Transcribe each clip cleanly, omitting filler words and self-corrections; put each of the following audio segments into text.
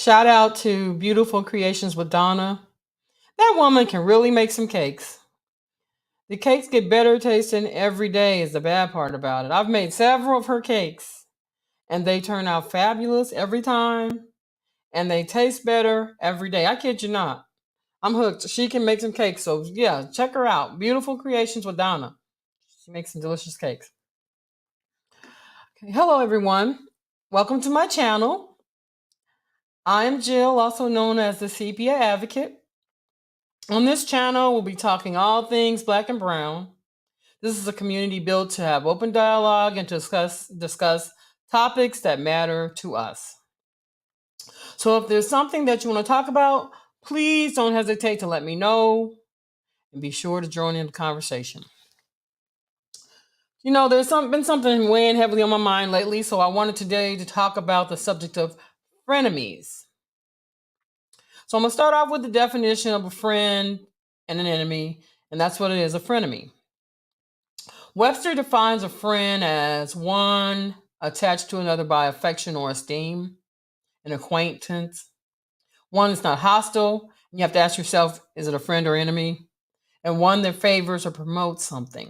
Shout out to Beautiful Creations with Donna. That woman can really make some cakes. The cakes get better tasting every day, is the bad part about it. I've made several of her cakes, and they turn out fabulous every time, and they taste better every day. I kid you not. I'm hooked. She can make some cakes, so yeah, check her out. Beautiful Creations with Donna. She makes some delicious cakes. Okay, hello, everyone. Welcome to my channel. I am Jill, also known as the Sepia Advocate. On this channel, we'll be talking all things black and brown. This is a community built to have open dialogue and to discuss topics that matter to us. So if there's something that you want to talk about, please don't hesitate to let me know and be sure to join in the conversation. There's been something weighing heavily on my mind lately, so I wanted today to talk about the subject of frenemies. So I'm going to start off with the definition of a friend and an enemy, and that's what it is, a frenemy. Webster defines a friend as one attached to another by affection or esteem, an acquaintance. One that's not hostile. You have to ask yourself, is it a friend or enemy? And one that favors or promotes something.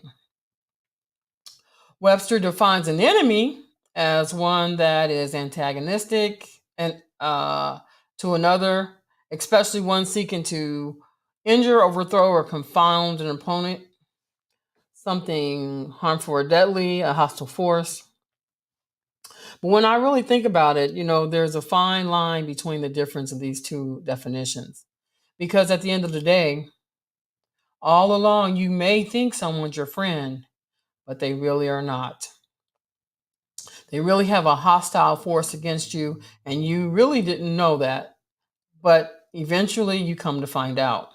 Webster defines an enemy as one that is antagonistic and to another, especially one seeking to injure, overthrow, or confound an opponent. Something harmful or deadly, a hostile force. But when I really think about it, there's a fine line between the difference of these two definitions. Because at the end of the day, all along you may think someone's your friend, but they really are not. They really have a hostile force against you, and you really didn't know that. But eventually you come to find out.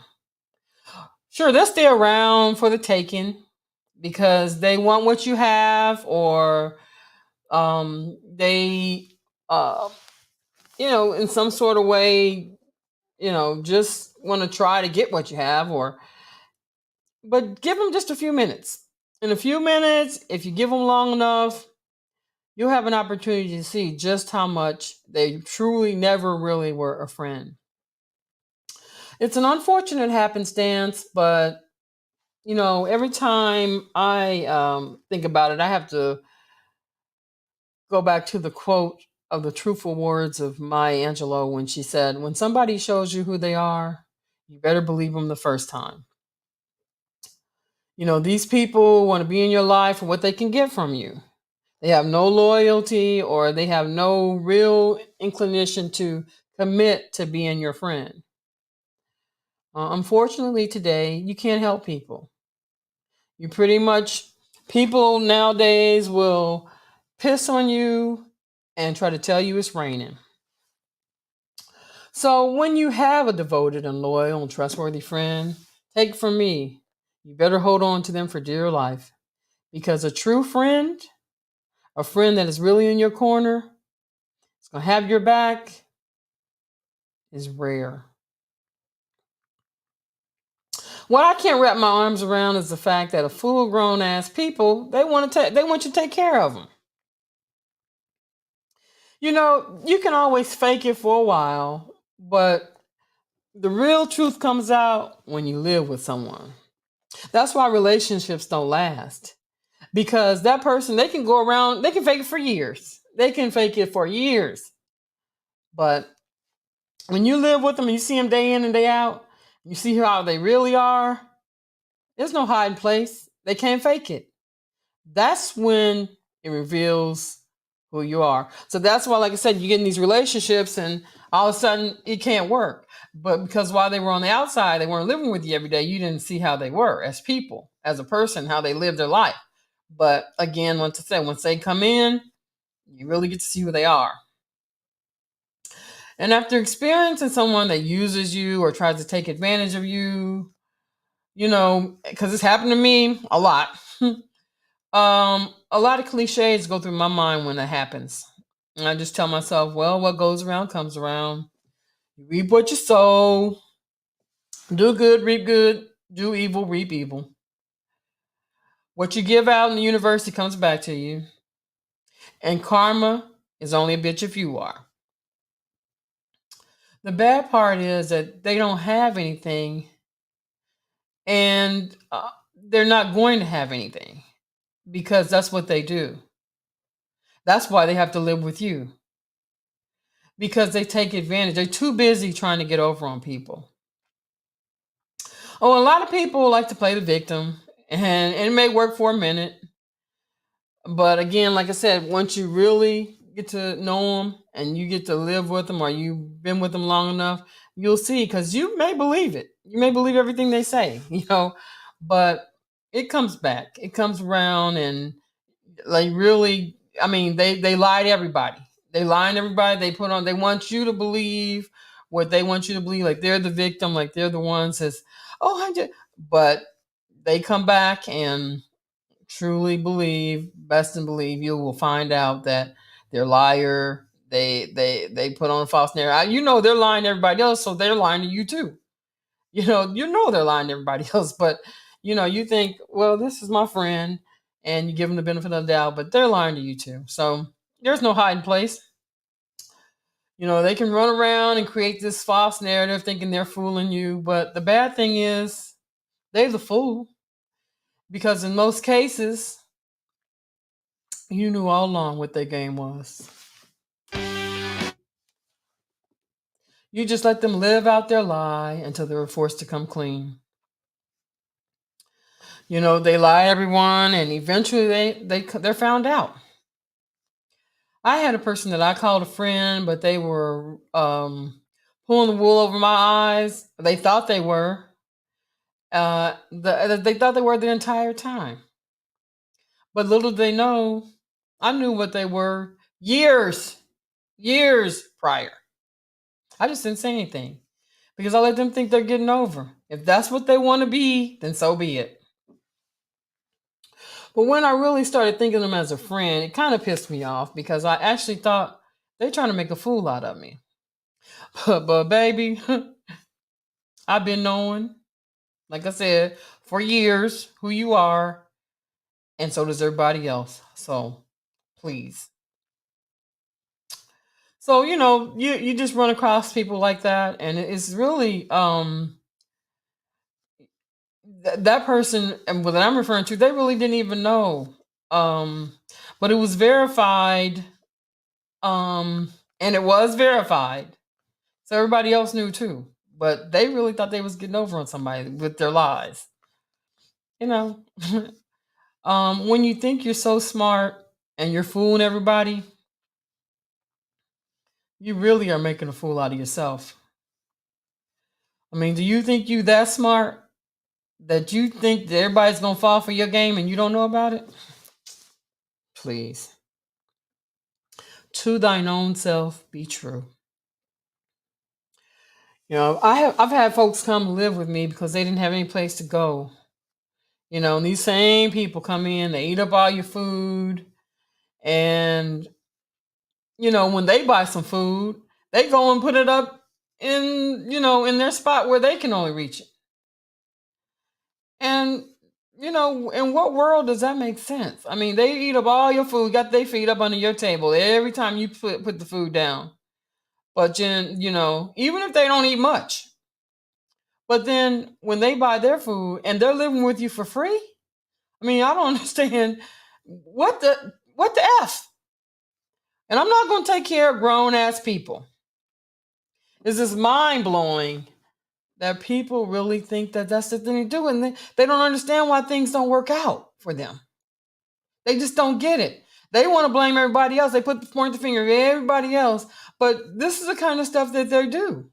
Sure, they'll stay around for the taking because they want what you have, or they in some sort of way, just want to try to get what you have, but give them just a few minutes. In a few minutes, if you give them long enough, you'll have an opportunity to see just how much they truly never really were a friend. It's an unfortunate happenstance, but every time I think about it, I have to go back to the quote of the truthful words of Maya Angelou when she said, "When somebody shows you who they are, you better believe them the first time." These people want to be in your life for what they can get from you. They have no loyalty, or they have no real inclination to commit to being your friend. Unfortunately, today, you can't help people. You pretty much, people nowadays will piss on you and try to tell you it's raining. So when you have a devoted and loyal and trustworthy friend, take it from me, you better hold on to them for dear life. Because a true friend, a friend that is really in your corner, is going to have your back, is rare. What I can't wrap my arms around is the fact that a full grown ass people, they want you to take care of them. You can always fake it for a while, but the real truth comes out when you live with someone. That's why relationships don't last. Because that person, they can go around, they can fake it for years. They can fake it for years. But when you live with them and you see them day in and day out, you see how they really are, there's no hiding place. They can't fake it. That's when it reveals who you are. So that's why, like I said, you get in these relationships and all of a sudden it can't work. But because while they were on the outside, they weren't living with you every day, you didn't see how they were as people, as a person, how they lived their life. But again, once they come in, you really get to see who they are. And after experiencing someone that uses you or tries to take advantage of you, because it's happened to me a lot. A lot of cliches go through my mind when that happens. And I just tell myself, well, what goes around comes around. You reap what you sow. Do good, reap good. Do evil, reap evil. What you give out in the universe, it comes back to you. And karma is only a bitch if you are. The bad part is that they don't have anything, and they're not going to have anything because that's what they do. That's why they have to live with you, because they take advantage. They're too busy trying to get over on people. Oh, a lot of people like to play the victim, and it may work for a minute. But again, like I said, once you really get to know them and you get to live with them, or you've been with them long enough, you'll see, because you may believe it. You may believe everything they say, but it comes back. It comes around, and like really, I mean, they lie to everybody. They lie to everybody. They want you to believe what they want you to believe, like they're the victim, like they're the ones that's, oh, but they come back and truly believe, best and believe, you will find out that they're liar. They put on a false narrative. They're lying to everybody else, so they're lying to you too. They're lying to everybody else, but you think, well, this is my friend, and you give them the benefit of the doubt, but they're lying to you too. So there's no hiding place. They can run around and create this false narrative thinking they're fooling you, but the bad thing is they're the fool, because in most cases you knew all along what their game was. You just let them live out their lie until they were forced to come clean. They lie to everyone, and eventually they're found out. I had a person that I called a friend, but they were pulling the wool over my eyes. They thought they were. They thought they were the entire time. But little did they know, I knew what they were years prior. I just didn't say anything because I let them think they're getting over. If that's what they want to be, then so be it. But when I really started thinking of them as a friend, it kind of pissed me off because I actually thought they're trying to make a fool out of me. But baby, I've been knowing, like I said, for years who you are, and so does everybody else. So please. So you just run across people like that, and it's really that person and what I'm referring to, they really didn't even know. Um, but it was verified, and it was verified. So everybody else knew too. But they really thought they was getting over on somebody with their lies. You know. When you think you're so smart and you're fooling everybody, you really are making a fool out of yourself. I mean, do you think you that smart that you think that everybody's gonna fall for your game and you don't know about it? Please. To thine own self be true. I've had folks come live with me because they didn't have any place to go. And these same people come in, they eat up all your food, and when they buy some food, they go and put it up in their spot where they can only reach it. And in what world does that make sense? I mean, they eat up all your food, got their feet up under your table every time you put the food down. But then, even if they don't eat much, but then when they buy their food and they're living with you for free, I mean, I don't understand what the F. And I'm not going to take care of grown ass people. It's just mind blowing that people really think that that's the thing to do, and they don't understand why things don't work out for them. They just don't get it. They want to blame everybody else. They point the finger at everybody else, but this is the kind of stuff that they do.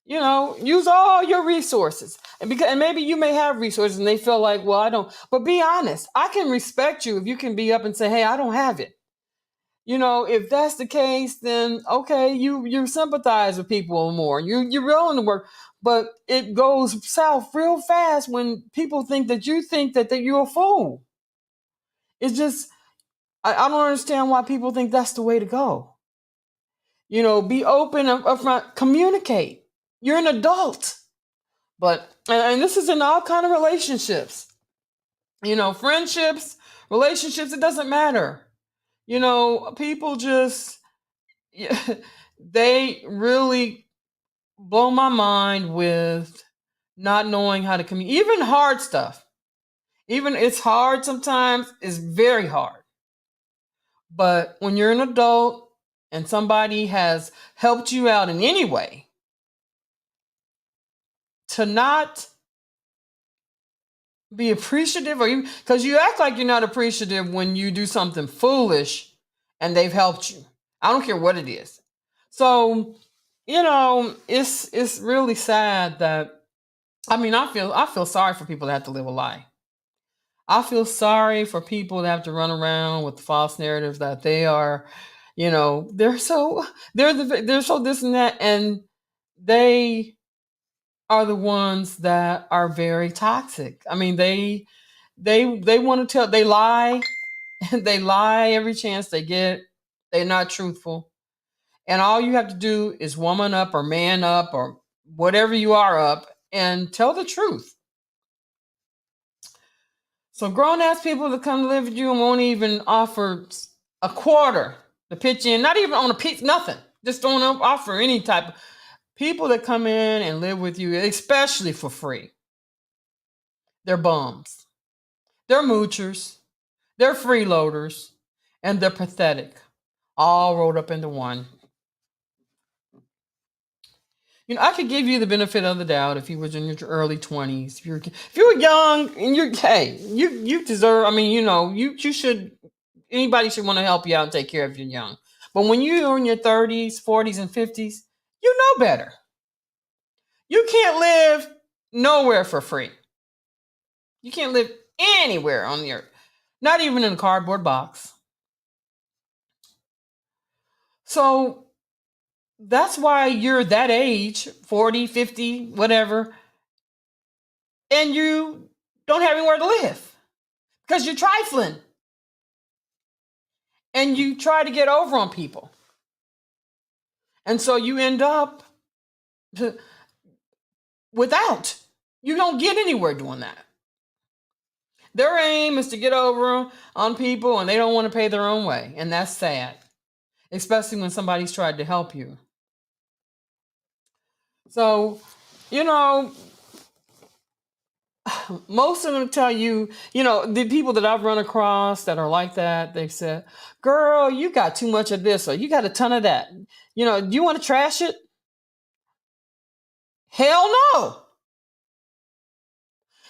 Use all your resources, and maybe you may have resources, and they feel like, well, I don't. But be honest. I can respect you if you can be up and say, hey, I don't have it. If that's the case, then okay, you sympathize with people more. You're willing to work, but it goes south real fast when people think that you think that you're a fool. It's just I don't understand why people think that's the way to go. Be open, upfront, communicate. You're an adult. But and this is in all kind of relationships. Friendships, relationships, it doesn't matter. People just they really blow my mind with not knowing how to communicate, even hard stuff. Even it's hard sometimes, it's very hard. But when you're an adult and somebody has helped you out in any way, to not be appreciative, or even because you act like you're not appreciative when you do something foolish and they've helped you. I don't care what it is. So, it's really sad that, I feel sorry for people that have to live a lie. I feel sorry for people that have to run around with the false narratives that they are, they're so they're so this and that, and they are the ones that are very toxic. I mean, they want to tell, they lie, they lie every chance they get. They're not truthful, and all you have to do is woman up or man up or whatever you are up and tell the truth. So grown ass people that come to live with you and won't even offer a quarter to pitch in, not even on a piece, nothing. Just don't offer any type of people that come in and live with you, especially for free. They're bums. They're moochers. They're freeloaders. And they're pathetic. All rolled up into one. I could give you the benefit of the doubt if you were in your early 20s. If you were young and you deserve. I mean, you should. Anybody should want to help you out and take care of you young. But when you're in your 30s, 40s, and 50s, you know better. You can't live nowhere for free. You can't live anywhere on the earth, not even in a cardboard box. So that's why you're that age, 40, 50, whatever, and you don't have anywhere to live because you're trifling and you try to get over on people. And so you end up without. You don't get anywhere doing that. Their aim is to get over on people and they don't want to pay their own way. And that's sad, especially when somebody's tried to help you. So, you know, most of them tell you, the people that I've run across that are like that, they've said, girl, you got too much of this or you got a ton of that. Do you want to trash it? Hell no.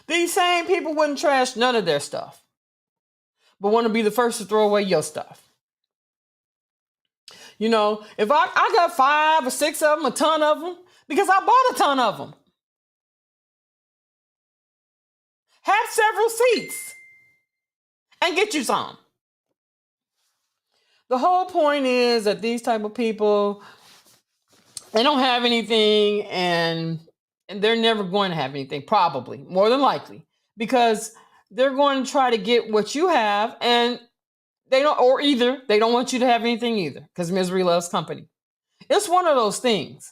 These same people wouldn't trash none of their stuff, but want to be the first to throw away your stuff. If I got 5 or 6 of them, a ton of them, because I bought a ton of them. Have several seats and get you some. The whole point is that these type of people, they don't have anything, and they're never going to have anything, probably, more than likely, because they're going to try to get what you have, and they don't, or either they don't want you to have anything either, because misery loves company. It's one of those things.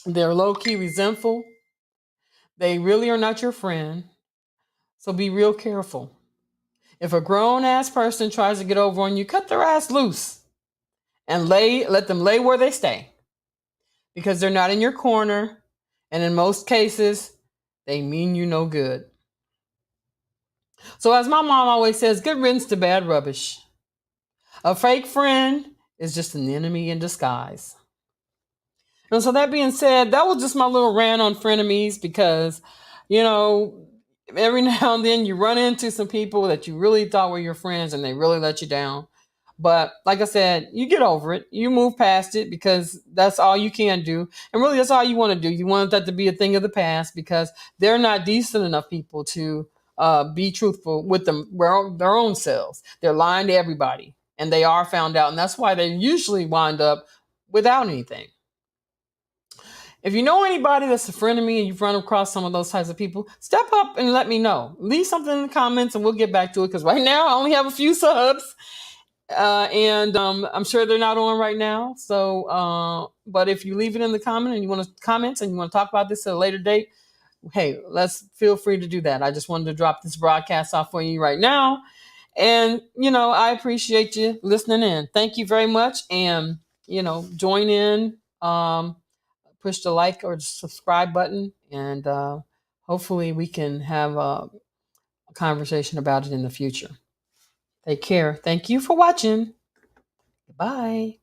They're low-key resentful. They really are not your friend. So be real careful. If a grown-ass person tries to get over on you, cut their ass loose and let them lay where they stay, because they're not in your corner, and in most cases, they mean you no good. So as my mom always says, good riddance to bad rubbish. A fake friend is just an enemy in disguise. And so that being said, that was just my little rant on frenemies, because, every now and then you run into some people that you really thought were your friends and they really let you down. But like I said, you get over it. You move past it, because that's all you can do. And really, that's all you want to do. You want that to be a thing of the past, because they're not decent enough people to be truthful with their own selves. They're lying to everybody, and they are found out. And that's why they usually wind up without anything. If you know anybody that's a friend of me and you've run across some of those types of people, step up and let me know. Leave something in the comments and we'll get back to it, because right now I only have a few subs. And I'm sure they're not on right now. So, but if you leave it in the comment and you want to comment and you want to talk about this at a later date, hey, let's feel free to do that. I just wanted to drop this broadcast off for you right now. And, I appreciate you listening in. Thank you very much. And, join in. push the like or subscribe button, and hopefully we can have a conversation about it in the future. Take care. Thank you for watching. Bye.